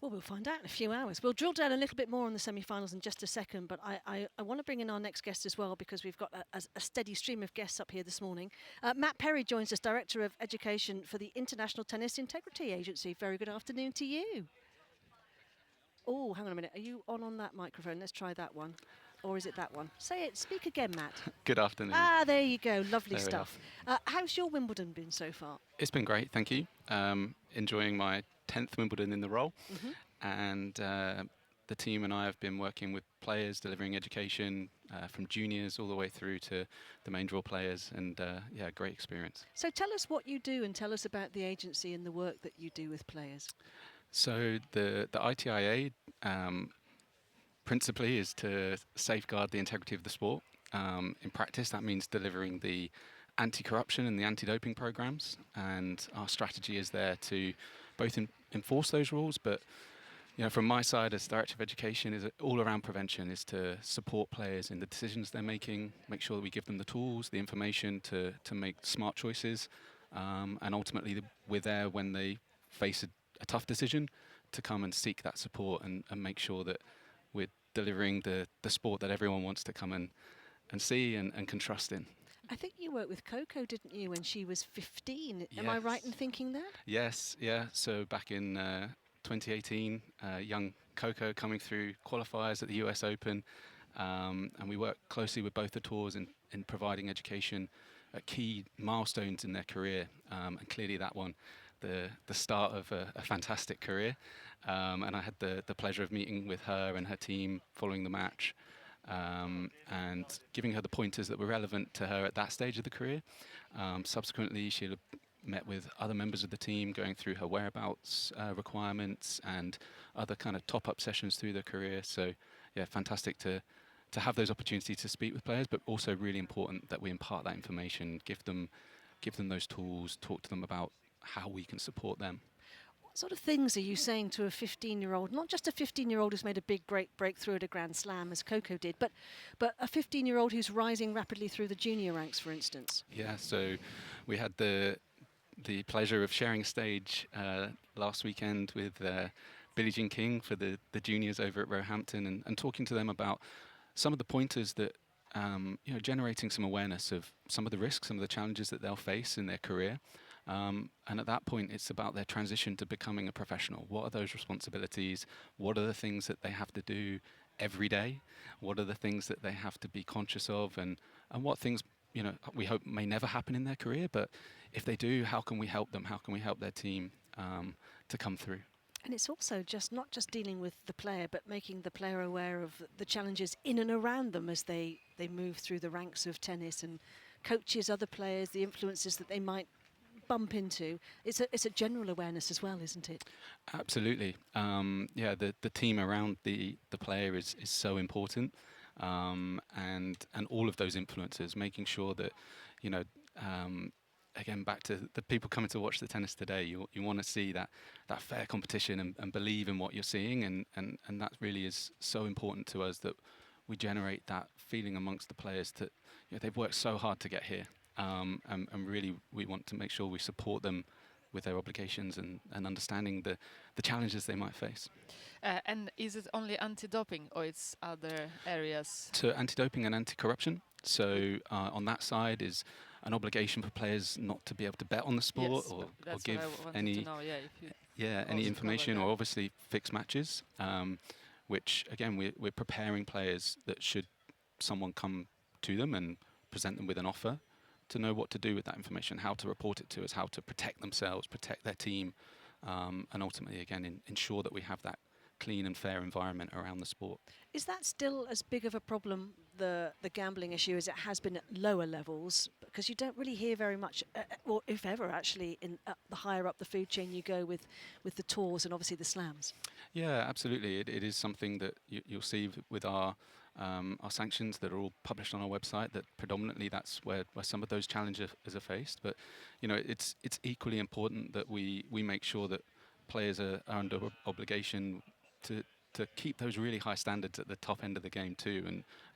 Well, we'll find out in a few hours. We'll drill down a little bit more on the semi-finals in just a second, but I want to bring in our next guest as well because we've got a steady stream of guests up here this morning. Matt Perry joins us, Director of Education for the International Tennis Integrity Agency. Very good afternoon to you. Oh, hang on a minute. Are you on that microphone? Let's try that one. Or is it that one? Say it. Speak again, Matt. Good afternoon. Ah, there you go. Lovely There we stuff. How's your Wimbledon been so far? It's been great, thank you. Enjoying my 10th Wimbledon in the role. And the team and I have been working with players, delivering education from juniors all the way through to the main draw players. And yeah, great experience. So tell us what you do and tell us about the agency and the work that you do with players. So the ITIA principally is to safeguard the integrity of the sport. In practice, that means delivering the anti-corruption and the anti-doping programs, and our strategy is there to both enforce those rules, but from my side as Director of Education, is all around prevention, is to support players in the decisions they're making, make sure that we give them the tools, the information to make smart choices, and ultimately we're there when they face a tough decision to come and seek that support and make sure that we're delivering the sport that everyone wants to come and see and can trust in. I think you worked with Coco, didn't you, when she was 15? Yes. Am I right in thinking that? Yes, yeah. So back in 2018, young Coco coming through qualifiers at the US Open, and we worked closely with both the tours in providing education at key milestones in their career, and clearly that one, the start of a fantastic career. And I had the pleasure of meeting with her and her team following the match, and giving her the pointers that were relevant to her at that stage of the career. Subsequently, she met with other members of the team, going through her whereabouts requirements and other kind of top-up sessions through their career. So, yeah, fantastic to have those opportunities to speak with players, but also really important that we impart that information, give them those tools, talk to them about how we can support them. What sort of things are you saying to a 15-year-old, not just a 15-year-old who's made a big breakthrough at a Grand Slam, as Coco did, but a 15-year-old who's rising rapidly through the junior ranks, for instance? Yeah, so we had the pleasure of sharing stage last weekend with Billie Jean King for the juniors over at Roehampton, and talking to them about some of the pointers that, generating some awareness of some of the risks, some of the challenges that they'll face in their career. And at that point, it's about their transition to becoming a professional. What are those responsibilities? What are the things that they have to do every day? What are the things that they have to be conscious of? And what things, we hope may never happen in their career, but if they do, how can we help them? How can we help their team to come through? And it's also not just dealing with the player, but making the player aware of the challenges in and around them as they move through the ranks of tennis, and coaches, other players, the influences that they might bump into. It's a general awareness as well, isn't it? Absolutely. Yeah, the team around the player is so important, and all of those influences, making sure that, again, back to the people coming to watch the tennis today, you want to see that fair competition and believe in what you're seeing, and that really is so important to us, that we generate that feeling amongst the players that they've worked so hard to get here, and really we want to make sure we support them with their obligations and understanding the challenges they might face. And is it only anti-doping, or it's other areas? To anti-doping and anti-corruption. So on that side is an obligation for players not to be able to bet on the sport, Yes, or that's give what I wanted any to know, if you any also information, cover or that. obviously fixed matches, which again we're preparing players that should someone come to them and present them with an offer, to know what to do with that information, how to report it to us, how to protect themselves, protect their team, and ultimately again ensure that we have that clean and fair environment around the sport. Is that still as big of a problem, the gambling issue, as it has been at lower levels? Because you don't really hear very much, or if ever actually, in the higher up the food chain you go with the tours and obviously the slams. Yeah, absolutely. It is something that you'll see with our sanctions that are all published on our website, that predominantly that's where some of those challenges are faced. But it's equally important that we make sure that players are under obligation to keep those really high standards at the top end of the game too,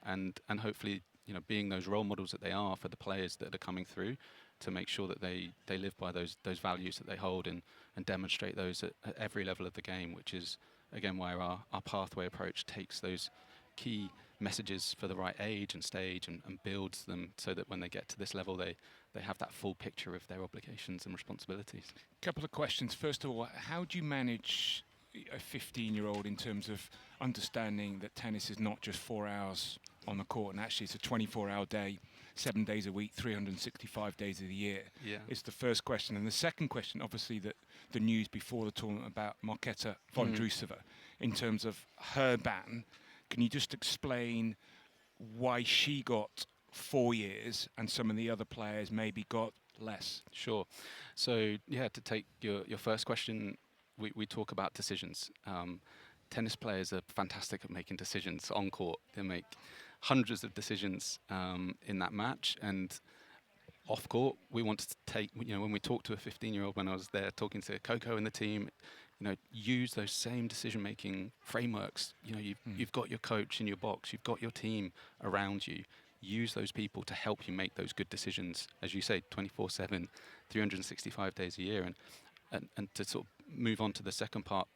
and hopefully being those role models that they are for the players that are coming through, to make sure that they live by those values that they hold and demonstrate those at every level of the game, which is again why our pathway approach takes those key messages for the right age and stage and builds them so that when they get to this level they have that full picture of their obligations and responsibilities. Couple of questions. First of all, how do you manage a 15-year-old in terms of understanding that tennis is not just 4 hours on the court, and actually it's a 24-hour day, 7 days a week, 365 days of the year? Yeah. Is the first question. And the second question, obviously, that the news before the tournament about Marketa Vondrousova, in terms of her ban, can you just explain why she got 4 years and some of the other players maybe got less? Sure. So, yeah, to take your first question, we talk about decisions. Tennis players are fantastic at making decisions on court. They make hundreds of decisions in that match, and off court, we want to take, when we talk to a 15-year-old, when I was there talking to Coco and the team, use those same decision-making frameworks. You've got your coach in your box, you've got your team around you. Use those people to help you make those good decisions, as you say, 24/7, 365 days a year. And to sort of move on to the second part,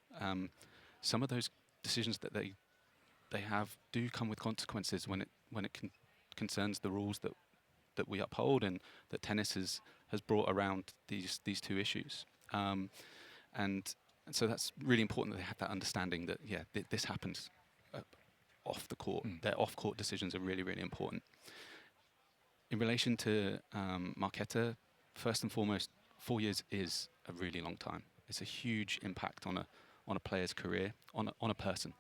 some of those decisions that they have do come with consequences when it concerns the rules that we uphold and that tennis has brought around these two issues. And so that's really important that they have that understanding that, this happens off the court. Their off-court decisions are really, really important. In relation to Marketa, first and foremost, 4 years is a really long time. It's a huge impact on a player's career, on a person.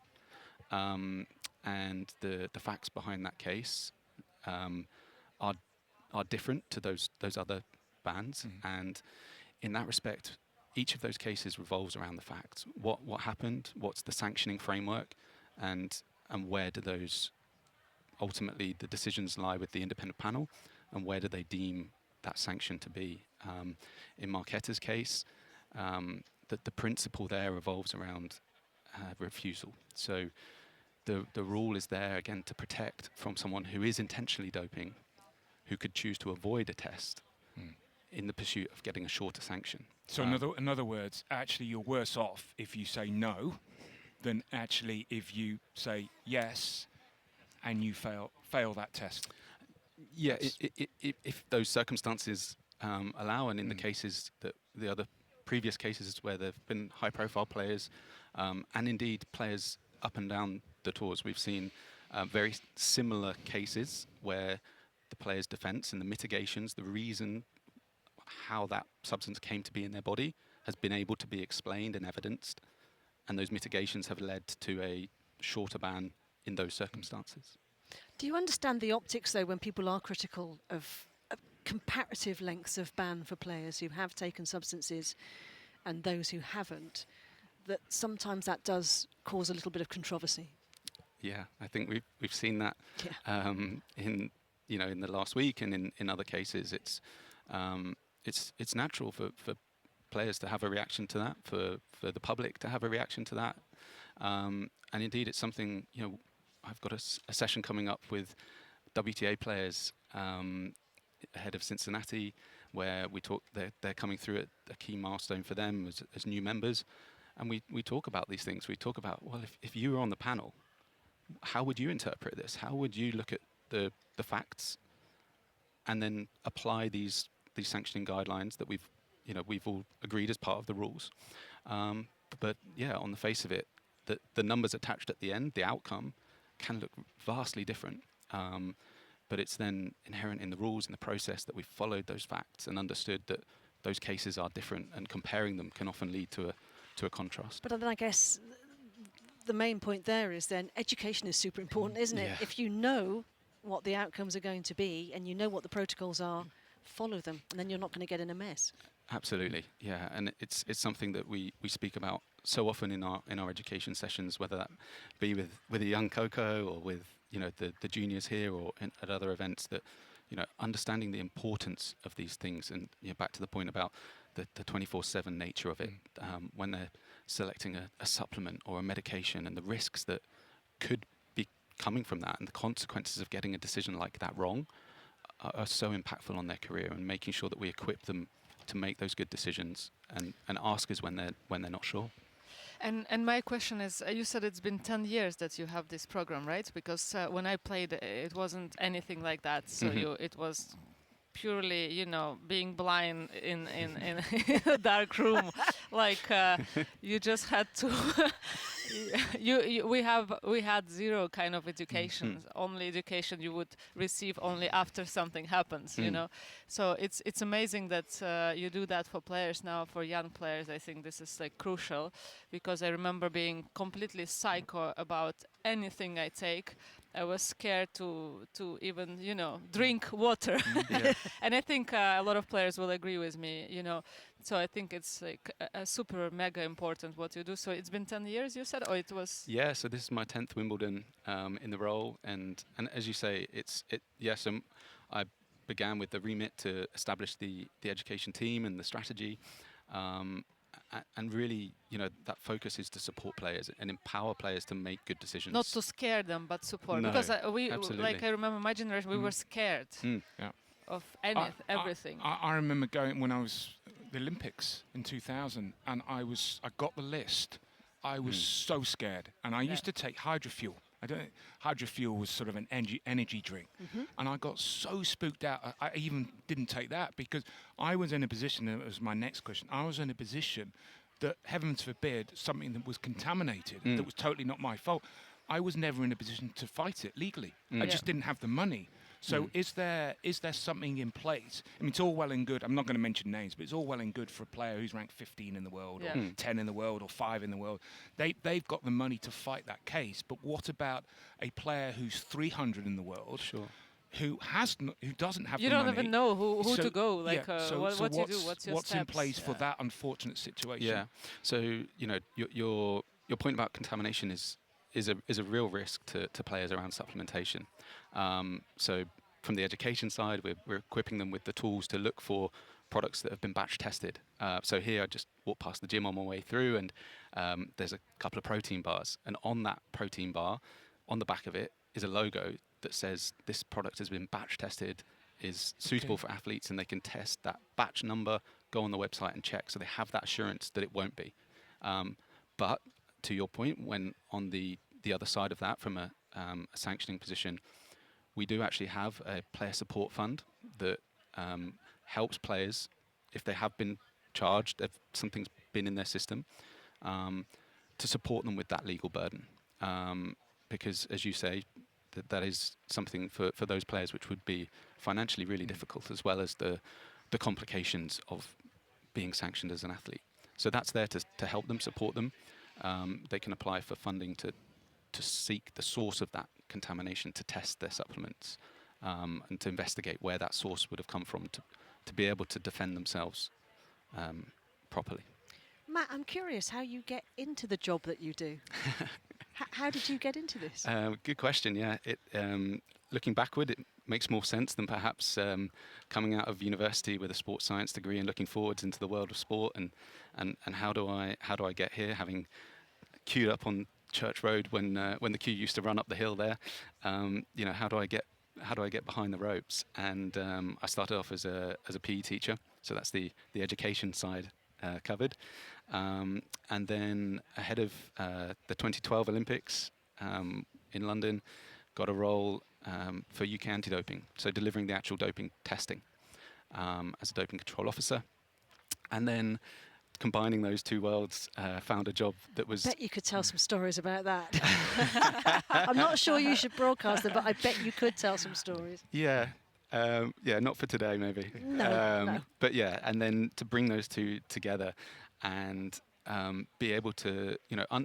And the facts behind that case are different to those other bans. And in that respect, each of those cases revolves around the facts. What happened? What's the sanctioning framework? And where do those ultimately the decisions lie with the independent panel? And where do they deem that sanction to be? In Marketa's case, the principle there revolves around refusal. So the rule is there again to protect from someone who is intentionally doping, who could choose to avoid a test in the pursuit of getting a shorter sanction. So in other words, actually you're worse off if you say no than actually if you say yes and you fail that test. Yeah, if those circumstances allow, and in the cases that the other previous cases where there have been high-profile players, and indeed players up and down the tours, we've seen very similar cases where the player's defence and the mitigations, the reason how that substance came to be in their body has been able to be explained and evidenced, and those mitigations have led to a shorter ban in those circumstances. Do you understand the optics, though, when people are critical of comparative lengths of ban for players who have taken substances and those who haven't, that sometimes that does cause a little bit of controversy? Yeah, I think we've seen that in the last week, and in other cases, it's natural for players to have a reaction to that, for the public to have a reaction to that, and indeed it's something, I've got a session coming up with WTA players ahead of Cincinnati, where we talk. They're coming through at a key milestone for them as new members, and we talk about these things. We talk about, well, if you were on the panel, how would you interpret this? How would you look at the facts, and then apply these sanctioning guidelines that we've all agreed as part of the rules? But yeah, on the face of it, the numbers attached at the end, the outcome, can look vastly different. But it's then inherent in the rules and the process that we've followed those facts and understood that those cases are different, and comparing them can often lead to a contrast. But then I guess the main point there is then education is super important, isn't it? Yeah. If you know what the outcomes are going to be and you know what the protocols are, follow them, and then you're not going to get in a mess. Absolutely, yeah, and it's something that we speak about so often in our education sessions, whether that be with a young Coco or with the juniors here or at other events, that understanding the importance of these things, and back to the point about the 24/7 nature of it, when they're selecting a supplement or a medication and the risks that could be coming from that and the consequences of getting a decision like that wrong are so impactful on their career, and making sure that we equip them to make those good decisions and ask us when they're not sure. And my question is, you said it's been 10 years that you have this program, right? Because when I played, it wasn't anything like that. So it was purely, being blind in a dark room. Like you just had to. We had zero kind of education. Only education you would receive only after something happens. So it's amazing that you do that for players now. For young players, I think this is like crucial, because I remember being completely psycho about anything I take. I was scared to even drink water. And I think a lot of players will agree with me. So I think it's like a super mega important what you do. So it's been 10 years, you said, or it was? Yeah, so this is my 10th Wimbledon in the role, and as you say, I began with the remit to establish the education team and the strategy, and really, that focus is to support players and empower players to make good decisions. Not to scare them, but support. No, because absolutely. like I remember my generation, we were scared of everything. I remember going when I was the Olympics in 2000, and I got the list. I was so scared, and I used to take hydrofuel. Hydrofuel was sort of an energy drink, and I got so spooked out. I even didn't take that because I was in a position. That was my next question. I was in a position that, heavens forbid, something that was contaminated, that was totally not my fault. I was never in a position to fight it legally. I just didn't have the money. So is there something in place? I mean, it's all well and good. I'm not going to mention names, but it's all well and good for a player who's ranked 15 in the world, or 10 in the world, or 5 in the world. They've got the money to fight that case. But what about a player who's 300 in the world? Sure. Who doesn't have you the money? You don't even know who to go. Like, so what you do? What's your what's steps? in place for that unfortunate situation? Yeah. So your point about contamination is a real risk to players around supplementation. So from the education side, we're equipping them with the tools to look for products that have been batch tested. So here I just walked past the gym on my way through, and there's a couple of protein bars, and on that protein bar, on the back of it, is a logo that says this product has been batch tested, is suitable for athletes, and they can test that batch number, go on the website and check, so they have that assurance that it won't be. But to your point, when on the other side of that, from a sanctioning position, we do actually have a player support fund that helps players if they have been charged, if something's been in their system, to support them with that legal burden. Because, as you say, that is something for those players which would be financially really difficult, as well as the complications of being sanctioned as an athlete. So that's there to help them, support them. They can apply for funding to seek the source of that contamination, to test their supplements, and to investigate where that source would have come from, to be able to defend themselves properly. Matt, I'm curious how you get into the job that you do. How did you get into this? Good question. Yeah, looking backward, it makes more sense than perhaps coming out of university with a sports science degree and looking forwards into the world of sport. And how do I get here? Having queued up on Church Road when the queue used to run up the hill there, how do I get behind the ropes? And I started off as a PE teacher, so that's the education side covered. And then ahead of the 2012 Olympics in London, got a role for UK anti-doping, so delivering the actual doping testing as a doping control officer. And then combining those two worlds, found a job that was... I bet you could tell some stories about that. I'm not sure you should broadcast them, but I bet you could tell some stories. Yeah. Not for today, maybe. No. But yeah, and then to bring those two together and be able to,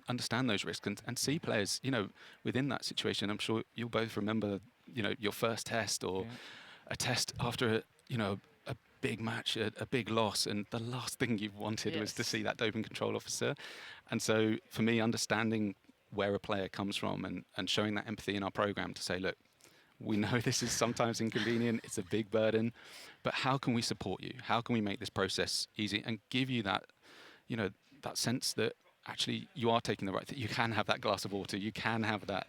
understand those risks and see players, within that situation. I'm sure you'll both remember, your first test or a test after a big match, a big loss, and the last thing you wanted was to see that doping control officer. And so for me, understanding where a player comes from and showing that empathy in our program to say, look, we know this is sometimes inconvenient, it's a big burden, but how can we support you? How can we make this process easy and give you that, that sense that actually you are taking the right thing. You can have that glass of water, you can have that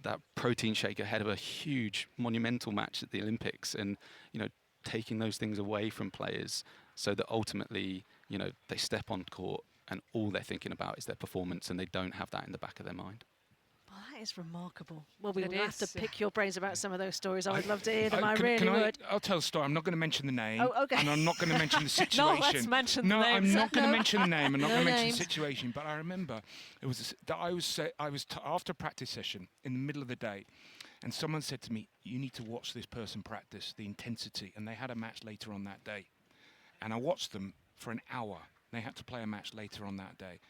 that protein shake ahead of a huge monumental match at the Olympics, and taking those things away from players so that ultimately they step on court and all they're thinking about is their performance, and they don't have that in the back of their mind. Well, that is remarkable. Well, we It will have to is, yeah. pick your brains about some of those stories. I would love to hear them. I really would. I'll tell a story. I'm not going to mention the name. Oh, okay. And I'm not going to mention the No, situation. let's mention the No, names. I'm not going to No. mention the name. I'm not No going to mention names. the situation. But I remember it was that I was after a practice session in the middle of the day, and someone said to me, "You need to watch this person practice the intensity." And they had a match later on that day, and I watched them for an hour. They had to play a match later on that day.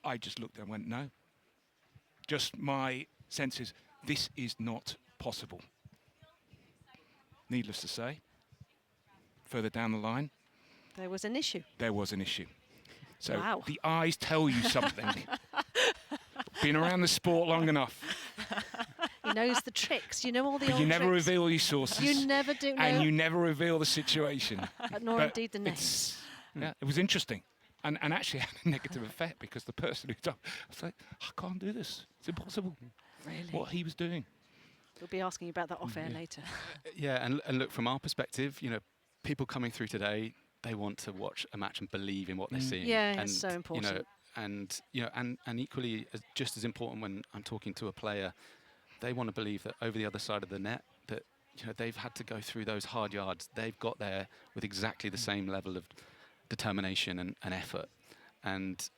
I just looked and went, no. Just my sense is, this is not possible. Needless to say, further down the line, There was an issue. there was an issue. So Wow. the eyes tell you something. Been around the sport long enough, He knows the tricks. You know all the but old you never tricks. reveal your sources. You never do know. And you never reveal the situation. Nor But indeed the names. it's- Yeah, it was interesting. And actually had a negative effect because the person who done, I was like, I can't do this. It's impossible. Really? What he was doing. We'll be asking you about that off air later. Yeah, and look, from our perspective, people coming through today, they want to watch a match and believe in what they're seeing. Yeah, and, it's so important. And equally, just as important when I'm talking to a player, they want to believe that over the other side of the net, that they've had to go through those hard yards. They've got there with exactly the same level of determination and effort. And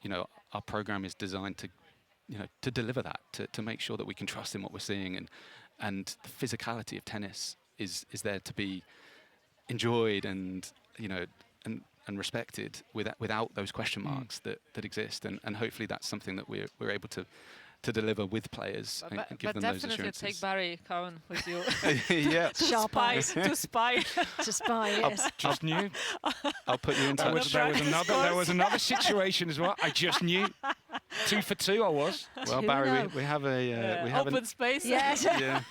our program is designed to to deliver that, to make sure that we can trust in what we're seeing, and the physicality of tennis is there to be enjoyed and and respected without those question marks that exist, and hopefully that's something that we're able to deliver with players and give But them those definitely assurances. take Barry Cowan with you. Yeah, Sharp spy, eyes. to spy. To spy, yes. Just knew. I'll put you in There touch. was another situation as well. I just knew. 2 for 2 I was. Well, Who Barry, knows? we have we have Open space. Yes. yeah,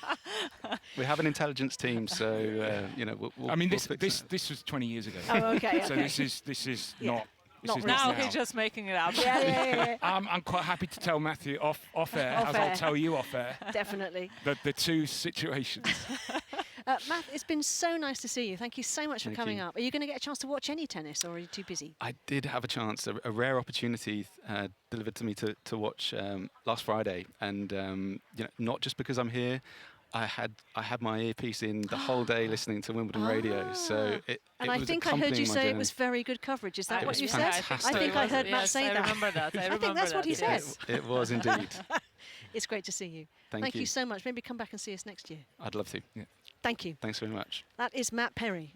we have an intelligence team, so we'll I mean, we'll this fix this that. this was 20 years ago. Oh, okay. So okay. this is Yeah. not. This Not is Now not he's just making it up. Yeah. I'm quite happy to tell Matthew off air, Off as air. I'll tell you off air, Definitely. the two situations. Matt, it's been so nice to see you. Thank you so much for Thank coming you. up. Are you going to get a chance to watch any tennis, or are you too busy? I did have a chance, a rare opportunity delivered to me to watch last Friday, and not just because I'm here. I had my earpiece in the whole day listening to Wimbledon Radio, so it And it I was think I heard you accompanying my say it journey. was very good coverage. Is that It what was you said? fantastic. I think I heard Matt yes, say I that. remember that. I think remember that's what that, he yes. said. It was indeed. It's great to see you. Thank you you. so much. Maybe come back and see us next year. I'd love to. Thank you. Thanks very much. That is Matt Perry,